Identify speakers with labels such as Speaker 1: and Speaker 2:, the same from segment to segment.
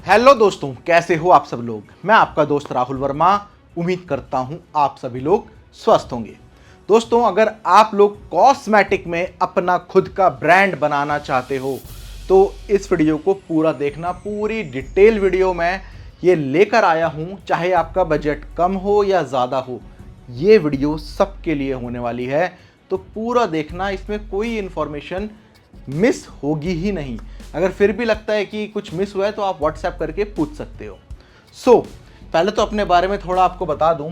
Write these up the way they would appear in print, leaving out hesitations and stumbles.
Speaker 1: Hello दोस्तों, कैसे हो आप सब लोग। मैं आपका दोस्त राहुल वर्मा। उम्मीद करता हूं आप सभी लोग स्वस्थ होंगे। दोस्तों, अगर आप लोग कॉस्मेटिक में अपना खुद का ब्रांड बनाना चाहते हो तो इस वीडियो को पूरा देखना। पूरी डिटेल वीडियो में ये लेकर आया हूं, चाहे आपका बजट कम हो या ज़्यादा हो, ये वीडियो सबके लिए होने वाली है। तो पूरा देखना, इसमें कोई इन्फॉर्मेशन मिस होगी ही नहीं। अगर फिर भी लगता है कि कुछ मिस हुआ है तो आप व्हाट्सएप करके पूछ सकते हो। पहले तो अपने बारे में थोड़ा आपको बता दूं।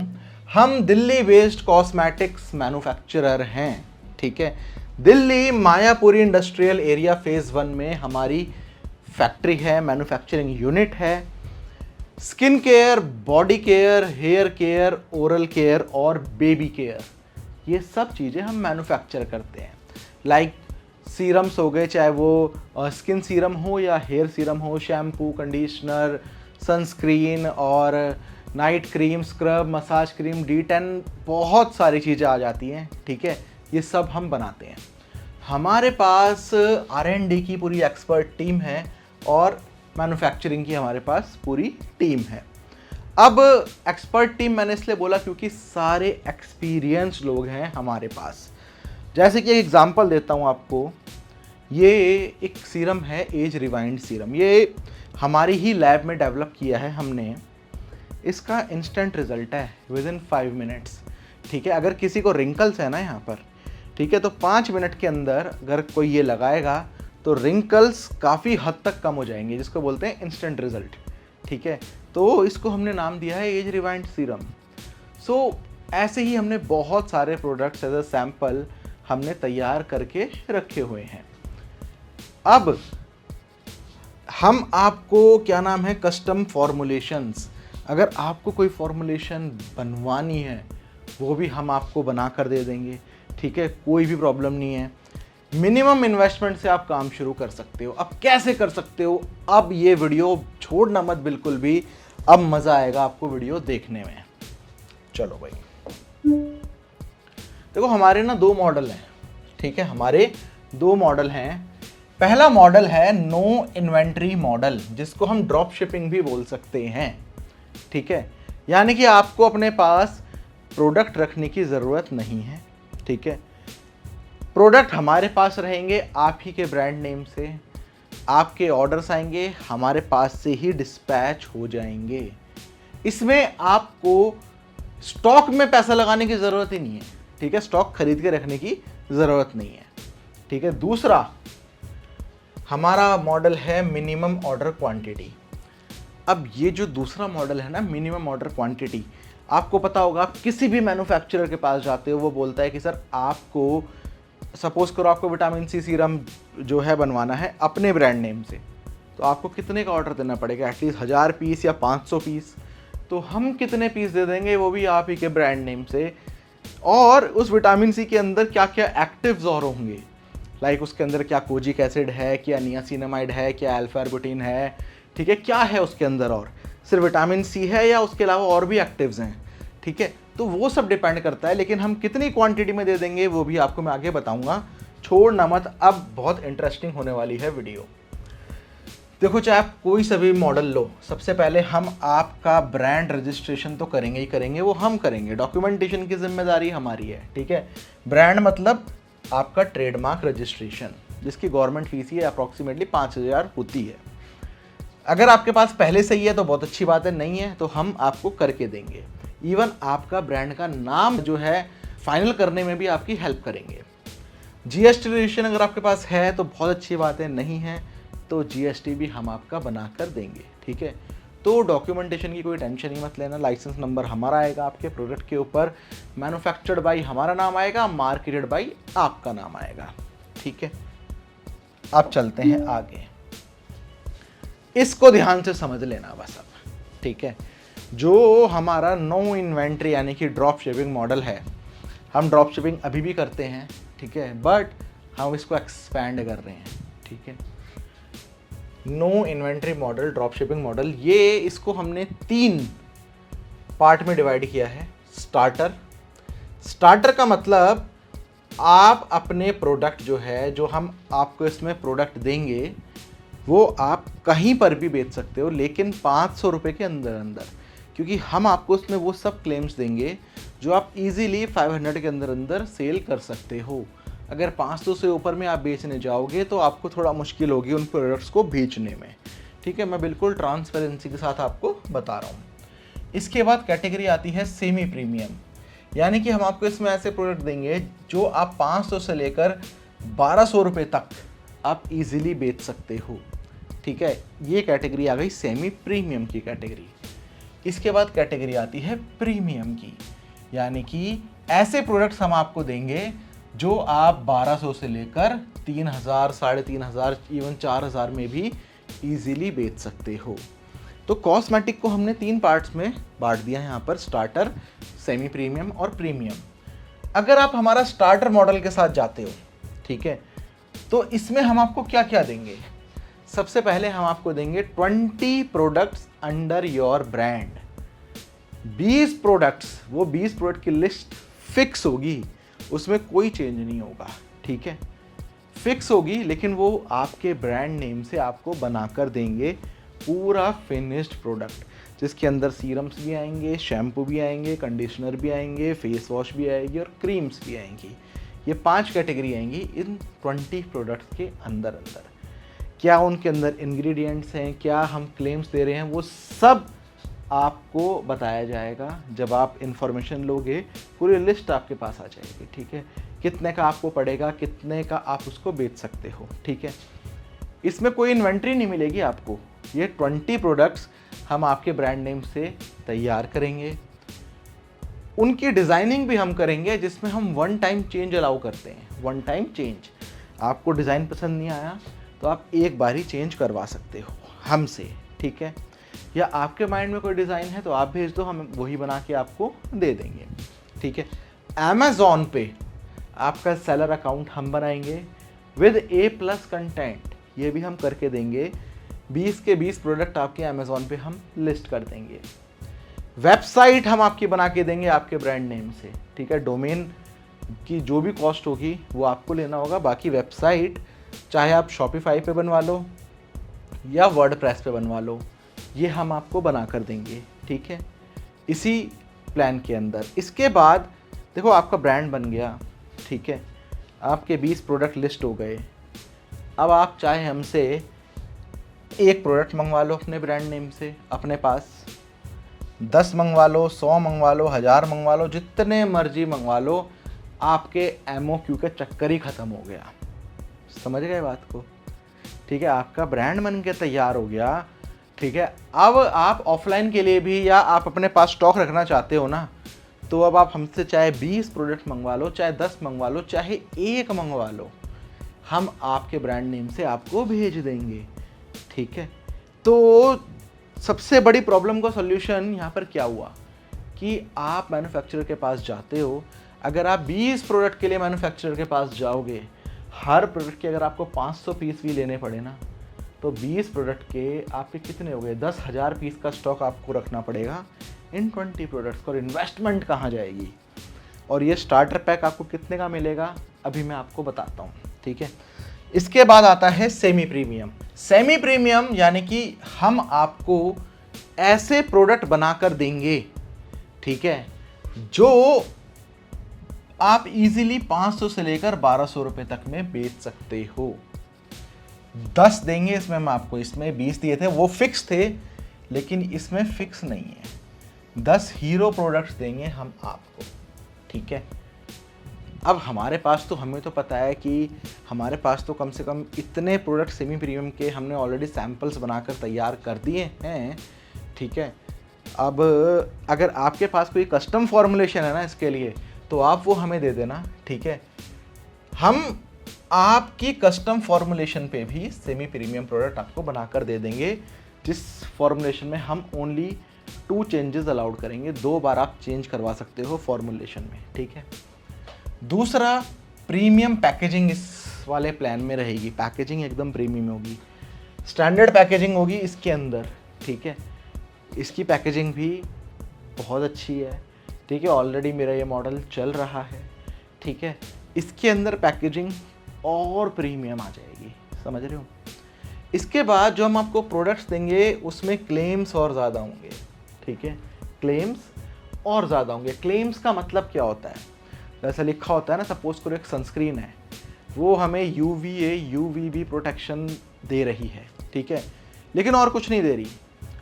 Speaker 1: हम दिल्ली बेस्ड कॉस्मेटिक्स मैन्युफैक्चरर हैं। ठीक है, Delhi Mayapuri industrial area phase 1 में हमारी फैक्ट्री है, मैन्युफैक्चरिंग यूनिट है। Skin care, body care, hair care, oral care और बेबी केयर, ये सब चीज़ें हम मैन्युफैक्चर करते हैं। लाइक सीरम्स हो गए, चाहे वो स्किन सीरम हो या हेयर सीरम हो, शैम्पू, कंडीशनर, सनस्क्रीन और night cream, scrub, massage cream, D10, बहुत सारी चीज़ें आ जाती हैं। ठीक है, ये सब हम बनाते हैं। हमारे पास R&D की पूरी एक्सपर्ट टीम है और मैन्युफैक्चरिंग की हमारे पास पूरी टीम है। अब एक्सपर्ट टीम मैंने इसलिए बोला क्योंकि सारे एक्सपीरियंस लोग हैं हमारे पास। जैसे कि एक एग्जांपल देता हूँ आपको। ये एक सीरम है, एज रिवाइंड सीरम। ये हमारी ही लैब में डेवलप किया है हमने। इसका इंस्टेंट रिजल्ट है विद इन 5 मिनट्स। ठीक है, अगर किसी को रिंकल्स है ना यहाँ पर, ठीक है, तो 5 मिनट के अंदर अगर कोई ये लगाएगा तो रिंकल्स काफ़ी हद तक कम हो जाएंगे, जिसको बोलते हैं इंस्टेंट रिजल्ट। ठीक है, तो इसको हमने नाम दिया है एज रिवाइंड सीरम। ऐसे ही हमने बहुत सारे प्रोडक्ट्स एज अ सैम्पल हमने तैयार करके रखे हुए हैं। अब हम आपको क्या नाम है, कस्टम फॉर्मुलेशंस, अगर आपको कोई फॉर्मुलेशन बनवानी है वो भी हम आपको बना कर दे देंगे। ठीक है, कोई भी प्रॉब्लम नहीं है। मिनिमम इन्वेस्टमेंट से आप काम शुरू कर सकते हो। अब कैसे कर सकते हो, अब ये वीडियो छोड़ना मत बिल्कुल भी। अब मज़ा आएगा आपको वीडियो देखने में। चलो भाई, देखो हमारे ना 2 मॉडल हैं। ठीक है, हमारे 2 मॉडल हैं। पहला मॉडल है नो इन्वेंट्री मॉडल, जिसको हम ड्रॉप शिपिंग भी बोल सकते हैं। ठीक है, यानी कि आपको अपने पास प्रोडक्ट रखने की ज़रूरत नहीं है। ठीक है, प्रोडक्ट हमारे पास रहेंगे आप ही के ब्रांड नेम से। आपके ऑर्डर्स आएंगे, हमारे पास से ही डिस्पैच हो जाएंगे। इसमें आपको स्टॉक में पैसा लगाने की ज़रूरत ही नहीं है। ठीक है, स्टॉक खरीद के रखने की ज़रूरत नहीं है। ठीक है, दूसरा हमारा मॉडल है मिनिमम ऑर्डर क्वांटिटी। अब ये जो दूसरा मॉडल है ना, मिनिमम ऑर्डर क्वांटिटी, आपको पता होगा, आप किसी भी मैन्युफैक्चरर के पास जाते हो, वो बोलता है कि सर आपको, सपोज करो आपको विटामिन सी सीरम जो है बनवाना है अपने ब्रांड नेम से, तो आपको कितने का ऑर्डर देना पड़ेगा, एटलीस्ट 1000 पीस या 500 पीस। तो हम कितने पीस दे देंगे, वो भी आप ही के ब्रांड नेम से। और उस विटामिन सी के अंदर क्या क्या एक्टिव्स और होंगे, लाइक उसके अंदर क्या कोजिक एसिड है, क्या नियासिनामाइड है, क्या अल्फा आर्बुटिन है। ठीक है, क्या है उसके अंदर, और सिर्फ विटामिन सी है या उसके अलावा और भी एक्टिव्स हैं। ठीक है, तो वो सब डिपेंड करता है। लेकिन हम कितनी क्वांटिटी में दे देंगे वो भी आपको मैं आगे बताऊंगा। छोड़ना मत, अब बहुत इंटरेस्टिंग होने वाली है वीडियो। देखो, चाहे आप कोई सा भी मॉडल लो, सबसे पहले हम आपका ब्रांड रजिस्ट्रेशन तो करेंगे ही करेंगे, वो हम करेंगे। डॉक्यूमेंटेशन की जिम्मेदारी हमारी है। ठीक है, ब्रांड मतलब आपका ट्रेडमार्क रजिस्ट्रेशन, जिसकी गवर्नमेंट फीस ही अप्रॉक्सीमेटली 5000 होती है। अगर आपके पास पहले से ही है तो बहुत अच्छी बात है, नहीं है तो हम आपको करके देंगे। इवन आपका ब्रांड का नाम जो है फाइनल करने में भी आपकी हेल्प करेंगे। GST रजिस्ट्रेशन अगर आपके पास है तो बहुत अच्छी बात है, नहीं है तो GST भी हम आपका बना कर देंगे। ठीक है, तो डॉक्यूमेंटेशन की कोई टेंशन ही मत लेना। लाइसेंस नंबर हमारा आएगा आपके प्रोडक्ट के ऊपर, मैन्युफैक्चर्ड बाई हमारा नाम आएगा, मार्केटेड बाई आपका नाम आएगा। ठीक है, अब चलते हैं आगे। इसको ध्यान से समझ लेना बस अब। ठीक है, जो हमारा नो इन्वेंट्री यानी कि ड्रॉप शिपिंग मॉडल है, हम ड्रॉप शिपिंग अभी भी करते हैं। ठीक है, बट हम इसको एक्सपैंड कर रहे हैं। ठीक है, no inventory model, drop shipping model, ये इसको हमने 3 पार्ट में डिवाइड किया है। स्टार्टर का मतलब आप अपने प्रोडक्ट जो है, जो हम आपको इसमें प्रोडक्ट देंगे, वो आप कहीं पर भी बेच सकते हो, लेकिन 500 रुपये के अंदर अंदर, क्योंकि हम आपको उसमें वो सब क्लेम्स देंगे जो आप इजीली 500 के अंदर अंदर सेल कर सकते हो। अगर 500 से ऊपर में आप बेचने जाओगे तो आपको थोड़ा मुश्किल होगी उन प्रोडक्ट्स को बेचने में। ठीक है, मैं बिल्कुल ट्रांसपेरेंसी के साथ आपको बता रहा हूँ। इसके बाद कैटेगरी आती है सेमी प्रीमियम, यानी कि हम आपको इसमें ऐसे प्रोडक्ट देंगे जो आप 500 से लेकर 1200 रुपये तक आप इजीली बेच सकते हो। ठीक है, ये कैटेगरी आ गई सेमी प्रीमियम की कैटेगरी। इसके बाद कैटेगरी आती है प्रीमियम की, यानी कि ऐसे प्रोडक्ट्स हम आपको देंगे जो आप 1200 से लेकर 3000, 3500, इवन 4000 में भी इजीली बेच सकते हो। तो कॉस्मेटिक को हमने 3 पार्ट्स में बांट दिया है यहाँ पर, स्टार्टर, सेमी प्रीमियम और प्रीमियम। अगर आप हमारा स्टार्टर मॉडल के साथ जाते हो, ठीक है, तो इसमें हम आपको क्या क्या देंगे। सबसे पहले हम आपको देंगे 20 products under your brand. 20 products, वो 20 प्रोडक्ट की लिस्ट फिक्स होगी, उसमें कोई चेंज नहीं होगा। ठीक है, फिक्स होगी, लेकिन वो आपके ब्रांड नेम से आपको बनाकर देंगे पूरा फिनिश्ड प्रोडक्ट, जिसके अंदर सीरम्स भी आएंगे, शैम्पू भी आएंगे, कंडीशनर भी आएंगे, फेस वॉश भी आएगी और क्रीम्स भी आएंगी। ये 5 कैटेगरी आएंगी इन 20 प्रोडक्ट्स के अंदर अंदर। क्या उनके अंदर इंग्रेडिएंट्स हैं, क्या हम क्लेम्स दे रहे हैं, वो सब आपको बताया जाएगा। जब आप इंफॉर्मेशन लोगे पूरी लिस्ट आपके पास आ जाएगी। ठीक है, कितने का आपको पड़ेगा, कितने का आप उसको बेच सकते हो। ठीक है, इसमें कोई इन्वेंट्री नहीं मिलेगी आपको। ये 20 प्रोडक्ट्स हम आपके ब्रांड नेम से तैयार करेंगे, उनकी डिज़ाइनिंग भी हम करेंगे, जिसमें हम 1 टाइम चेंज अलाउ करते हैं। 1 टाइम चेंज, आपको डिज़ाइन पसंद नहीं आया तो आप एक बार ही चेंज करवा सकते हो हमसे। ठीक है, या आपके माइंड में कोई डिज़ाइन है तो आप भेज दो, हम वही बना के आपको दे देंगे। ठीक है, अमेज़ॉन पे आपका सेलर अकाउंट हम बनाएंगे विद A+ कंटेंट, ये भी हम करके देंगे। 20 के 20 प्रोडक्ट आपके अमेज़ॉन पे हम लिस्ट कर देंगे। वेबसाइट हम आपकी बना के देंगे आपके ब्रांड नेम से। ठीक है, डोमेन की जो भी कॉस्ट होगी वो आपको लेना होगा, बाकी वेबसाइट चाहे आप शॉपिफाई पे बनवा लो या वर्डप्रेस पे बनवा लो, ये हम आपको बना कर देंगे। ठीक है, इसी प्लान के अंदर। इसके बाद देखो आपका ब्रांड बन गया। ठीक है, आपके 20 प्रोडक्ट लिस्ट हो गए। अब आप चाहे हमसे एक प्रोडक्ट मंगवा लो अपने ब्रांड नेम से, अपने पास 10 मंगवा लो, 100 मंगवा लो, 1000 मंगवा लो, जितने मर्जी मंगवा लो, आपके MOQ के चक्कर ही ख़त्म हो गया। समझ गए बात को। ठीक है, आपका ब्रांड बन के तैयार हो गया। ठीक है, अब आप ऑफलाइन के लिए भी या आप अपने पास स्टॉक रखना चाहते हो ना, तो अब आप हमसे चाहे 20 प्रोडक्ट मंगवा लो, चाहे 10 मंगवा लो, चाहे 1 मंगवा लो, हम आपके ब्रांड नेम से आपको भेज देंगे। ठीक है, तो सबसे बड़ी प्रॉब्लम का सॉल्यूशन यहाँ पर क्या हुआ कि आप मैन्युफैक्चरर के पास जाते हो। अगर आप 20 प्रोडक्ट के लिए मैन्युफैक्चरर के पास जाओगे, हर प्रोडक्ट के अगर आपको 500 पीस भी लेने पड़े ना, तो 20 प्रोडक्ट के आपके कितने हो गए, 10,000 पीस का स्टॉक आपको रखना पड़ेगा इन 20 प्रोडक्ट्स। और इन्वेस्टमेंट कहाँ जाएगी। और ये स्टार्टर पैक आपको कितने का मिलेगा अभी मैं आपको बताता हूँ। ठीक है, इसके बाद आता है सेमी प्रीमियम। सेमी प्रीमियम यानी कि हम आपको ऐसे प्रोडक्ट बनाकर देंगे, ठीक है, जो आप इजीली 500 से लेकर 1200 रुपए तक में बेच सकते हो। 10 देंगे इसमें हम आपको, इसमें 20 दिए थे वो फिक्स थे, लेकिन इसमें फिक्स नहीं है। 10 हीरो प्रोडक्ट्स देंगे हम आपको। ठीक है, अब हमारे पास तो, हमें तो पता है कि हमारे पास तो कम से कम इतने प्रोडक्ट सेमी प्रीमियम के हमने ऑलरेडी सैम्पल्स बनाकर तैयार कर दिए हैं। ठीक है, अब अगर आपके पास कोई कस्टम फॉर्मुलेशन है ना इसके लिए, तो आप वो हमें दे देना। ठीक है, हम आपकी कस्टम फॉर्मुलेशन पे भी सेमी प्रीमियम प्रोडक्ट आपको बनाकर दे देंगे, जिस फॉर्मुलेशन में हम ओनली 2 चेंजेस अलाउड करेंगे। 2 बार आप चेंज करवा सकते हो फॉर्मुलेशन में। ठीक है, दूसरा प्रीमियम पैकेजिंग इस वाले प्लान में रहेगी। पैकेजिंग एकदम प्रीमियम होगी, स्टैंडर्ड पैकेजिंग होगी इसके अंदर। ठीक है, इसकी पैकेजिंग भी बहुत अच्छी है। ठीक है, ऑलरेडी मेरा ये मॉडल चल रहा है। ठीक है, इसके अंदर पैकेजिंग और प्रीमियम आ जाएगी, समझ रहे हो। इसके बाद जो हम आपको प्रोडक्ट्स देंगे उसमें क्लेम्स और ज़्यादा होंगे, ठीक है, क्लेम्स और ज़्यादा होंगे। क्लेम्स का मतलब क्या होता है, जैसा लिखा होता है ना, सपोज करो एक सनस्क्रीन है, वो हमें UVA UVB प्रोटेक्शन दे रही है, ठीक है, लेकिन और कुछ नहीं दे रही।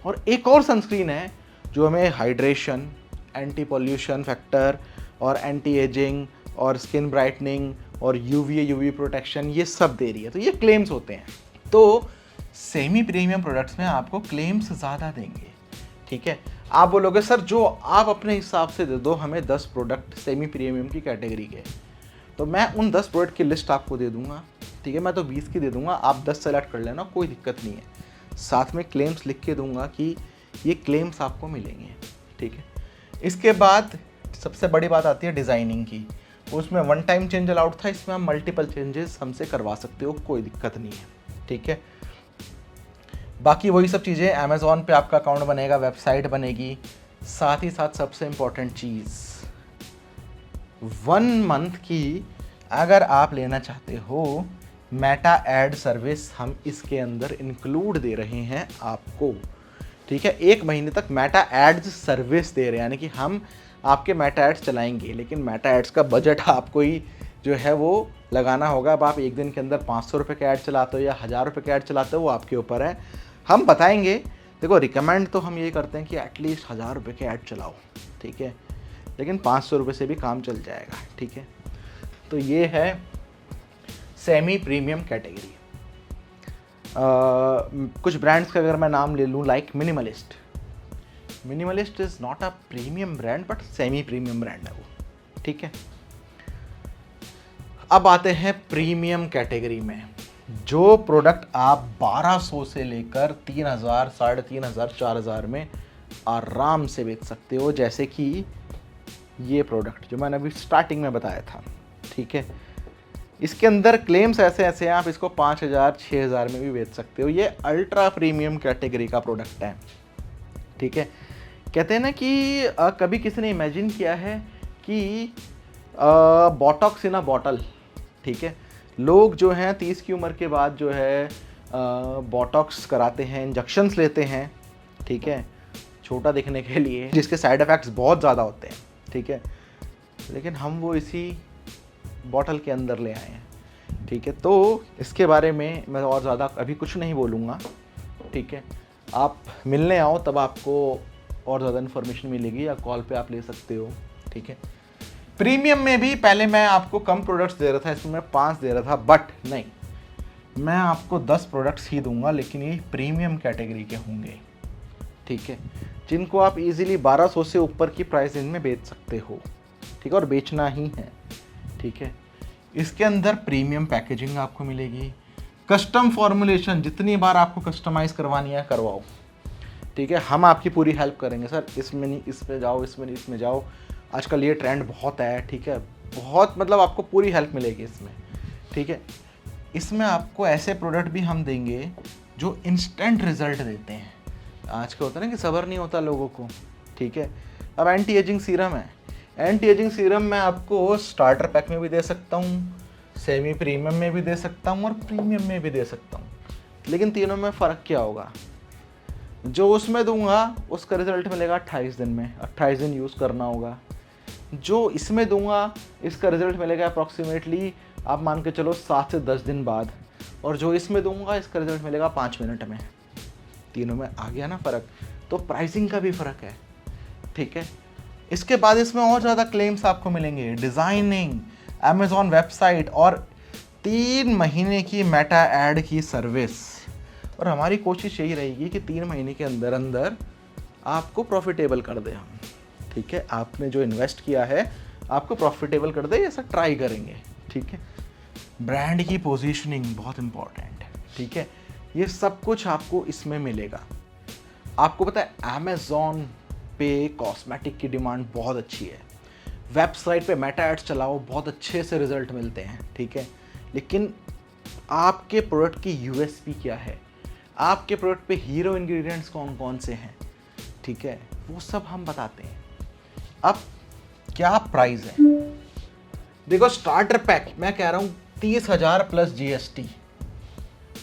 Speaker 1: और एक और सनस्क्रीन है जो हमें हाइड्रेशन, एंटी पॉल्यूशन फैक्टर और एंटी एजिंग और स्किन ब्राइटनिंग और UVA UV प्रोटेक्शन ये सब दे रही है, तो ये क्लेम्स होते हैं। तो सेमी प्रीमियम प्रोडक्ट्स में आपको क्लेम्स ज़्यादा देंगे, ठीक है। आप बोलोगे सर जो आप अपने हिसाब से दे दो हमें 10 प्रोडक्ट सेमी प्रीमियम की कैटेगरी के, तो मैं उन 10 प्रोडक्ट की लिस्ट आपको दे दूंगा, ठीक है, मैं तो 20 की दे दूंगा, आप 10 सेलेक्ट कर लेना, कोई दिक्कत नहीं है। साथ में क्लेम्स लिख के दूंगा कि ये क्लेम्स आपको मिलेंगे, ठीक है। इसके बाद सबसे बड़ी बात आती है डिज़ाइनिंग की, उसमें वन टाइम चेंज अलाउड था, इसमें आप मल्टीपल चेंजेस हमसे करवा सकते हो, कोई दिक्कत नहीं है, ठीक है। बाकी वही सब चीज़ें, अमेज़ॉन पे आपका अकाउंट बनेगा, वेबसाइट बनेगी, साथ ही साथ सबसे इम्पोर्टेंट चीज़ 1 मंथ की अगर आप लेना चाहते हो मेटा ऐड सर्विस, हम इसके अंदर इंक्लूड दे रहे हैं आपको, ठीक है। 1 महीने तक मेटा एड्स सर्विस दे रहे हैं, यानी कि हम आपके मेटा एड्स चलाएंगे, लेकिन मेटा एड्स का बजट आपको ही जो है वो लगाना होगा। अब आप एक दिन के अंदर 500 रुपये का ऐड चलाते हो या 1000 रुपये का ऐड चलाते हो, वो आपके ऊपर है। हम बताएंगे, देखो रिकमेंड तो हम ये करते हैं कि एटलीस्ट 1000 रुपये के ऐड चलाओ, ठीक है, लेकिन 500 रुपये से भी काम चल जाएगा, ठीक है। तो ये है सेमी प्रीमियम कैटेगरी। कुछ ब्रांड्स का अगर मैं नाम ले लूँ, like minimalist is not a premium brand but semi premium brand है वो, ठीक है। अब आते हैं प्रीमियम कैटेगरी में, जो प्रोडक्ट आप 1200 से लेकर 3000, 3500, 4000 में आराम से बेच सकते हो, जैसे कि ये प्रोडक्ट जो मैंने अभी स्टार्टिंग में बताया था, ठीक है। इसके अंदर क्लेम्स ऐसे हैं, आप इसको 5000, 6000 में भी बेच सकते हो। ये अल्ट्रा प्रीमियम कैटेगरी का प्रोडक्ट है, ठीक है। कहते हैं ना कि कभी किसी ने इमेजिन किया है कि बोटॉक्स इन अ बॉटल, ठीक है, लोग जो हैं 30 की उम्र के बाद जो है बोटॉक्स कराते हैं, इंजेक्शंस लेते हैं, ठीक है, छोटा दिखने के लिए, जिसके साइड इफ़ेक्ट्स बहुत ज़्यादा होते हैं, ठीक है, लेकिन हम वो इसी बॉटल के अंदर ले आए हैं, ठीक है। तो इसके बारे में मैं और ज़्यादा अभी कुछ नहीं बोलूँगा, ठीक है। आप मिलने आओ तब आपको और ज़्यादा इन्फॉर्मेशन मिलेगी, या कॉल पे आप ले सकते हो, ठीक है। प्रीमियम में भी पहले मैं आपको कम प्रोडक्ट्स दे रहा था, इसमें मैं 5 दे रहा था, बट नहीं, मैं आपको 10 प्रोडक्ट्स ही दूंगा, लेकिन ये प्रीमियम कैटेगरी के होंगे, ठीक है, जिनको आप इजीली 1200 से ऊपर की प्राइस रेंज में बेच सकते हो, ठीक है, और बेचना ही है, ठीक है। इसके अंदर प्रीमियम पैकेजिंग आपको मिलेगी, कस्टम फॉर्मुलेशन, जितनी बार आपको कस्टमाइज़ करवानी है करवाओ, ठीक है, हम आपकी पूरी हेल्प करेंगे। सर इसमें नहीं, इसमें जाओ, इसमें नहीं, इसमें जाओ, आजकल ये ट्रेंड बहुत है, ठीक है, बहुत, मतलब आपको पूरी हेल्प मिलेगी इसमें, ठीक है। इसमें आपको ऐसे प्रोडक्ट भी हम देंगे जो इंस्टेंट रिजल्ट देते हैं। आज का होता है ना कि सब्र नहीं होता लोगों को, ठीक है। अब एंटी एजिंग सीरम है, एंटी एजिंग सीरम मैं आपको स्टार्टर पैक में भी दे सकता हूँ, सेमी प्रीमियम में भी दे सकता हूँ और प्रीमियम में भी दे सकता हूँ, लेकिन तीनों में फ़र्क क्या होगा, जो उसमें दूंगा उसका रिजल्ट मिलेगा 28 दिन में, 28 दिन यूज़ करना होगा। जो इसमें दूंगा इसका रिजल्ट मिलेगा अप्रॉक्सीमेटली आप मान के चलो 7 से 10 दिन बाद, और जो इसमें दूंगा इसका रिजल्ट मिलेगा 5 मिनट में। तीनों में आ गया ना फ़र्क, तो प्राइसिंग का भी फ़र्क है, ठीक है। इसके बाद इसमें और ज़्यादा क्लेम्स आपको मिलेंगे, डिज़ाइनिंग, अमेज़ॉन वेबसाइट और 3 महीने की मेटा ऐड की सर्विस। और हमारी कोशिश यही रहेगी कि 3 महीने के अंदर अंदर आपको प्रॉफिटेबल कर दे हम, ठीक है। आपने जो इन्वेस्ट किया है आपको प्रॉफिटेबल कर दे, ऐसा ट्राई करेंगे, ठीक है। ब्रांड की पोजीशनिंग बहुत इंपॉर्टेंट है, ठीक है। ये सब कुछ आपको इसमें मिलेगा। आपको पता है अमेज़ॉन पे कॉस्मेटिक की डिमांड बहुत अच्छी है, वेबसाइट पे मेटा एड्स चलाओ, बहुत अच्छे से रिजल्ट मिलते हैं, ठीक है। लेकिन आपके प्रोडक्ट की यूएसपी क्या है, आपके प्रोडक्ट पे हीरो इंग्रेडिएंट्स कौन कौन से हैं, ठीक है, वो सब हम बताते हैं। अब क्या प्राइस है, देखो स्टार्टर पैक मैं कह रहा हूँ 30,000 प्लस GST,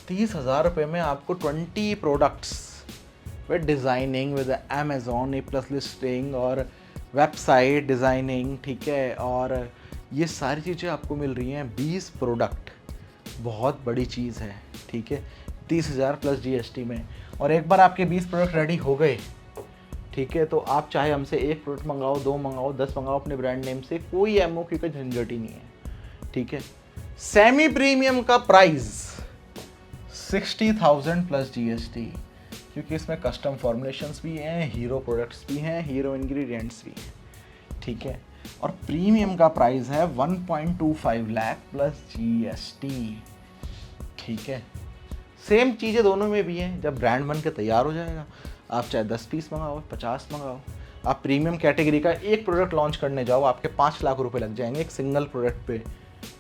Speaker 1: 30,000 रुपये में आपको 20 products with designing, with Amazon A+ listing और वेबसाइट डिज़ाइनिंग, ठीक है, और ये सारी चीज़ें आपको मिल रही हैं। 20 प्रोडक्ट बहुत बड़ी चीज़ है, ठीक है, 30,000 प्लस GST में। और एक बार आपके 20 प्रोडक्ट रेडी हो गए, ठीक है, तो आप चाहे हमसे 1 प्रोडक्ट मंगाओ, 2 मंगाओ, 10 मंगाओ अपने ब्रांड नेम से, कोई MOQ का झंझट ही नहीं है, ठीक है। सेमी प्रीमियम का प्राइस 60,000 प्लस GST, क्योंकि इसमें कस्टम फॉर्मुलेशंस भी हैं, हीरो प्रोडक्ट्स भी हैं, हीरो इंग्रेडिएंट्स भी हैं, ठीक है। और प्रीमियम का प्राइस है 1.25 लाख प्लस GST, ठीक है। सेम चीज़ें दोनों में भी हैं। जब ब्रांड बन के तैयार हो जाएगा, आप चाहे 10 पीस मंगाओ, 50 मंगाओ, आप प्रीमियम कैटेगरी का एक प्रोडक्ट लॉन्च करने जाओ, आपके 5 लाख रुपए लग जाएंगे एक सिंगल प्रोडक्ट पे,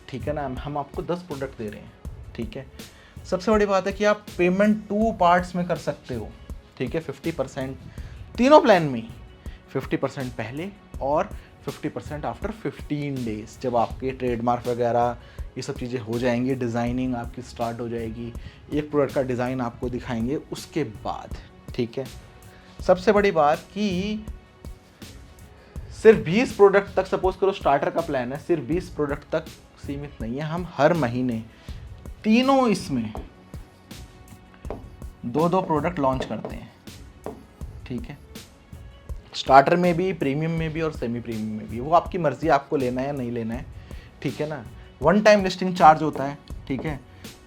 Speaker 1: ठीक है ना। हम आपको 10 प्रोडक्ट दे रहे हैं, ठीक है। सबसे बड़ी बात है कि आप पेमेंट 2 पार्ट्स में कर सकते हो, ठीक है। 50% तीनों प्लान में, 50% पहले और 50% आफ्टर 15 डेज, जब आपके ट्रेडमार्क वगैरह ये सब चीज़ें हो जाएंगी, डिज़ाइनिंग आपकी स्टार्ट हो जाएगी, एक प्रोडक्ट का डिज़ाइन आपको दिखाएंगे उसके बाद, ठीक है। सबसे बड़ी बात कि सिर्फ 20 प्रोडक्ट तक, सपोज करो स्टार्टर का प्लान है, सिर्फ 20 प्रोडक्ट तक सीमित नहीं है। हम हर महीने तीनों इसमें 2-2 प्रोडक्ट लॉन्च करते हैं, ठीक है। स्टार्टर में भी, प्रीमियम में भी और सेमी प्रीमियम में भी, वो आपकी मर्ज़ी, आपको लेना है या नहीं लेना है, ठीक है ना। 1 टाइम लिस्टिंग चार्ज होता है, ठीक है।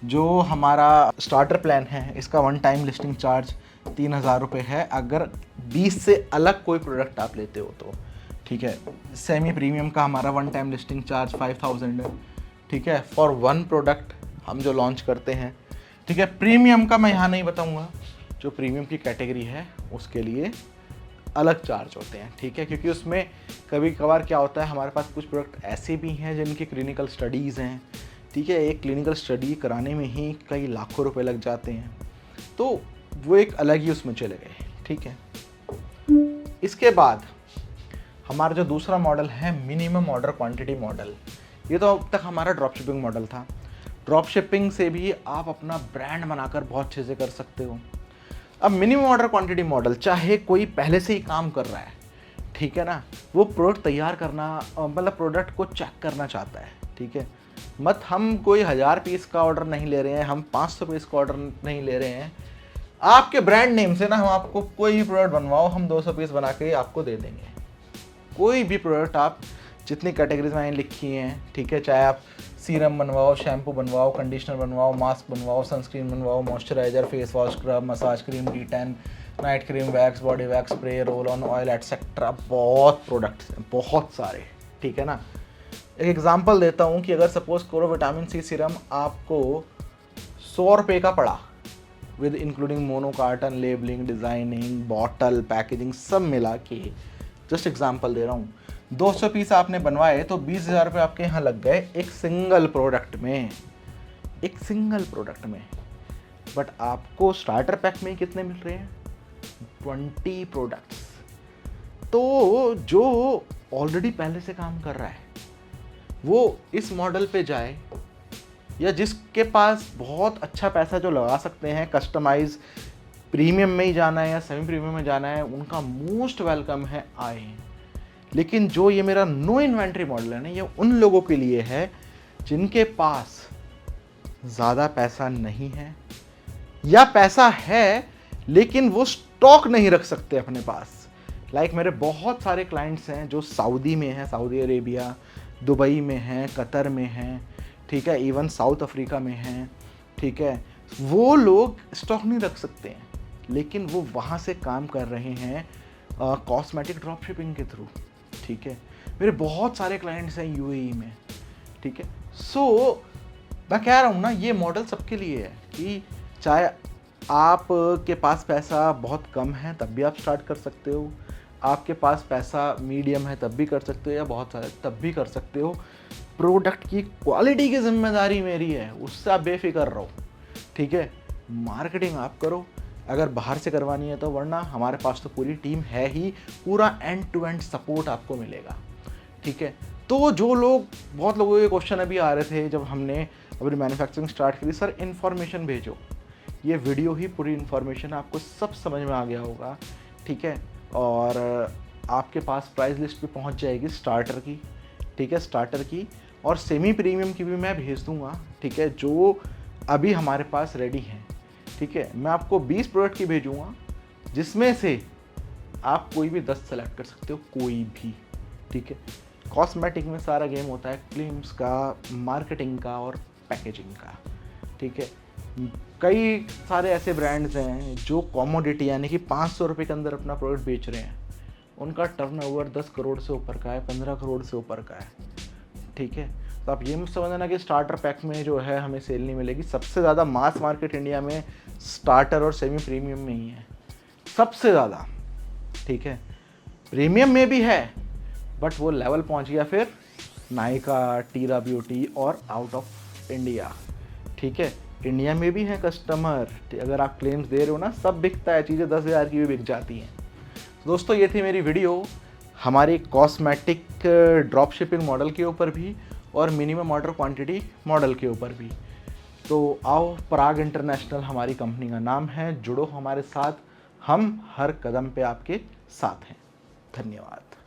Speaker 1: जो हमारा स्टार्टर प्लान है, इसका 1 टाइम लिस्टिंग चार्ज 3,000 रुपये है, अगर 20 से अलग कोई प्रोडक्ट आप लेते हो तो, ठीक है। सेमी प्रीमियम का हमारा 1 टाइम लिस्टिंग चार्ज 5,000 है, ठीक है, फॉर 1 प्रोडक्ट हम जो लॉन्च करते हैं, ठीक है। प्रीमियम का मैं यहाँ नहीं बताऊँगा, जो प्रीमियम की कैटेगरी है उसके लिए अलग चार्ज होते हैं, ठीक है। क्योंकि उसमें कभी कभार क्या होता है, हमारे पास कुछ प्रोडक्ट ऐसे भी हैं जिनकी क्लिनिकल स्टडीज़ हैं, ठीक है। एक क्लिनिकल स्टडी कराने में ही कई लाखों रुपए लग जाते हैं, तो वो एक अलग ही उसमें चले गए, ठीक है। इसके बाद हमारा जो दूसरा मॉडल है, मिनिमम ऑर्डर क्वांटिटी मॉडल, ये तो अब तक हमारा ड्रॉप शिपिंग मॉडल था। ड्रॉप शिपिंग से भी आप अपना ब्रांड बनाकर बहुत अच्छे से कर सकते हो। अब मिनिमम ऑर्डर क्वांटिटी मॉडल, चाहे कोई पहले से ही काम कर रहा है, ठीक है ना, वो प्रोडक्ट तैयार करना, मतलब प्रोडक्ट को चेक करना चाहता है, ठीक है। मत हम कोई 1000 पीस का ऑर्डर नहीं ले रहे हैं, हम 500 पीस का ऑर्डर नहीं ले रहे हैं। आपके ब्रांड नेम से ना, हम आपको कोई भी प्रोडक्ट बनवाओ, हम 200 पीस बना के आपको दे देंगे। कोई भी प्रोडक्ट आप, जितनी कैटेगरीज मैंने लिखी हैं, ठीक है, चाहे आप सीरम बनवाओ, शैम्पू बनवाओ, कंडीशनर बनवाओ, मास्क बनवाओ, सनस्क्रीन बनवाओ, moisturiser, face wash, scrub, massage cream, D10, night cream, wax, body wax, spray, roll on oil, etcetera, बहुत प्रोडक्ट्स हैं, बहुत सारे, ठीक है ना। एक एग्जांपल देता हूँ कि अगर सपोज करो विटामिन C सीरम आपको 100 रुपये का पड़ा, with including mono carton, labelling, designing, bottle, packaging, सब मिला के, जस्ट एग्जांपल दे रहा हूँ, 200 पीस आपने बनवाए तो 20,000 रुपये आपके यहाँ लग गए एक सिंगल प्रोडक्ट में, एक सिंगल प्रोडक्ट में। बट आपको स्टार्टर पैक में कितने मिल रहे हैं? 20 प्रोडक्ट्स। तो जो ऑलरेडी पहले से काम कर रहा है वो इस मॉडल पे जाए, या जिसके पास बहुत अच्छा पैसा जो लगा सकते हैं, कस्टमाइज प्रीमियम में ही जाना है या सेमी प्रीमियम में जाना है, उनका मोस्ट वेलकम है, आए। लेकिन जो ये मेरा नो इन्वेंट्री मॉडल है ना, ये उन लोगों के लिए है जिनके पास ज़्यादा पैसा नहीं है, या पैसा है लेकिन वो स्टॉक नहीं रख सकते अपने पास। लाइक मेरे बहुत सारे क्लाइंट्स हैं जो सऊदी में हैं, सऊदी अरेबिया, दुबई में हैं, कतर में हैं, ठीक है, इवन साउथ अफ्रीका में हैं, ठीक है। वो लोग स्टॉक नहीं रख सकते हैं, लेकिन वो वहाँ से काम कर रहे हैं कॉस्मेटिक ड्रॉप शिपिंग के थ्रू, ठीक है। मेरे बहुत सारे क्लाइंट्स हैं UAE में, ठीक है। सो मैं कह रहा हूँ ना, ये मॉडल सबके लिए है कि चाहे आप के पास पैसा बहुत कम है तब भी आप स्टार्ट कर सकते हो, आपके पास पैसा मीडियम है तब भी कर सकते हो, या बहुत सारे तब भी कर सकते हो। प्रोडक्ट की क्वालिटी की जिम्मेदारी मेरी है, उससे आप बेफिक्र रहो, ठीक है। मार्केटिंग आप करो अगर बाहर से करवानी है तो, वरना हमारे पास तो पूरी टीम है ही, पूरा एंड टू एंड सपोर्ट आपको मिलेगा, ठीक है। तो जो लोग, बहुत लोगों के क्वेश्चन अभी आ रहे थे जब हमने अपनी मैन्युफैक्चरिंग स्टार्ट करी। सर इन्फॉर्मेशन भेजो, ये वीडियो ही पूरी इन्फॉर्मेशन आपको सब समझ में आ गया होगा, ठीक है। और आपके पास प्राइस लिस्ट भी पहुंच जाएगी स्टार्टर की, ठीक है, स्टार्टर की, और सेमी प्रीमियम की भी मैं भेज दूंगा, ठीक है, जो अभी हमारे पास रेडी हैं, ठीक है। मैं आपको 20 प्रोडक्ट की भेजूँगा, जिसमें से आप कोई भी 10 सेलेक्ट कर सकते हो, कोई भी, ठीक है। कॉस्मेटिक में सारा गेम होता है क्लेम्स का, मार्केटिंग का और पैकेजिंग का, ठीक है। कई सारे ऐसे ब्रांड्स हैं जो कॉमोडिटी यानी कि 500 रुपये के अंदर अपना प्रोडक्ट बेच रहे हैं, उनका टर्नओवर 10 करोड़ से ऊपर का है, 15 करोड़ से ऊपर का है, ठीक है। तो आप ये मत समझना कि स्टार्टर पैक में जो है हमें सेल नहीं मिलेगी। सबसे ज़्यादा मास मार्केट इंडिया में स्टार्टर और सेमी प्रीमियम में ही है, सबसे ज़्यादा, ठीक है। प्रीमियम में भी है, बट वो लेवल पहुंच गया फिर नायका, टीरा ब्यूटी और आउट ऑफ इंडिया, ठीक है। इंडिया में भी हैं कस्टमर, अगर आप क्लेम्स दे रहे हो ना, सब बिकता है, चीज़ें 10,000 की भी बिक जाती हैं। तो दोस्तों ये थी मेरी वीडियो हमारी कॉस्मेटिक ड्रॉप शिपिंग मॉडल के ऊपर भी और मिनिमम ऑर्डर क्वांटिटी मॉडल के ऊपर भी। तो आओ, पराग इंटरनेशनल हमारी कंपनी का नाम है, जुड़ो हमारे साथ, हम हर कदम पे आपके साथ हैं। धन्यवाद।